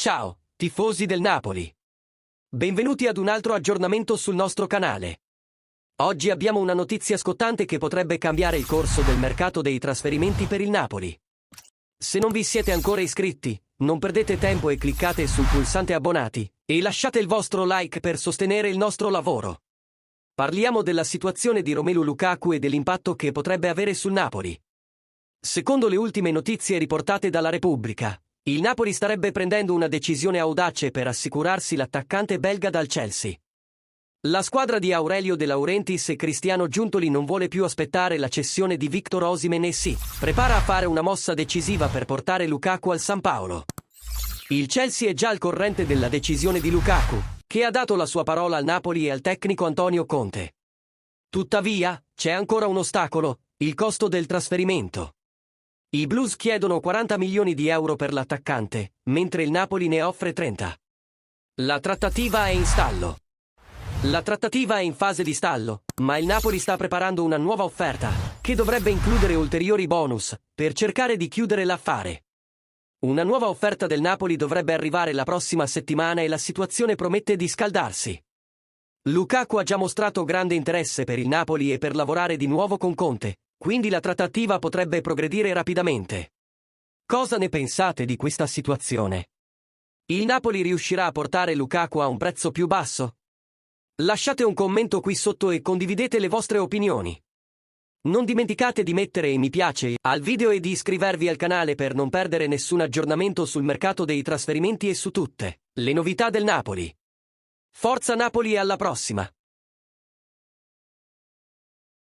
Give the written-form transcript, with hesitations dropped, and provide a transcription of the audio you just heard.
Ciao, tifosi del Napoli. Benvenuti ad un altro aggiornamento sul nostro canale. Oggi abbiamo una notizia scottante che potrebbe cambiare il corso del mercato dei trasferimenti per il Napoli. Se non vi siete ancora iscritti, non perdete tempo e cliccate sul pulsante abbonati e lasciate il vostro like per sostenere il nostro lavoro. Parliamo della situazione di Romelu Lukaku e dell'impatto che potrebbe avere sul Napoli. Secondo le ultime notizie riportate dalla Repubblica, il Napoli starebbe prendendo una decisione audace per assicurarsi l'attaccante belga dal Chelsea. La squadra di Aurelio De Laurentiis e Cristiano Giuntoli non vuole più aspettare la cessione di Victor Osimhen e si prepara a fare una mossa decisiva per portare Lukaku al San Paolo. Il Chelsea è già al corrente della decisione di Lukaku, che ha dato la sua parola al Napoli e al tecnico Antonio Conte. Tuttavia, c'è ancora un ostacolo: il costo del trasferimento. I Blues chiedono 40 milioni di euro per l'attaccante, mentre il Napoli ne offre 30. La trattativa è in stallo. La trattativa è in fase di stallo, ma il Napoli sta preparando una nuova offerta, che dovrebbe includere ulteriori bonus, per cercare di chiudere l'affare. Una nuova offerta del Napoli dovrebbe arrivare la prossima settimana e la situazione promette di scaldarsi. Lukaku ha già mostrato grande interesse per il Napoli e per lavorare di nuovo con Conte, quindi la trattativa potrebbe progredire rapidamente. Cosa ne pensate di questa situazione? Il Napoli riuscirà a portare Lukaku a un prezzo più basso? Lasciate un commento qui sotto e condividete le vostre opinioni. Non dimenticate di mettere mi piace al video e di iscrivervi al canale per non perdere nessun aggiornamento sul mercato dei trasferimenti e su tutte le novità del Napoli. Forza Napoli e alla prossima!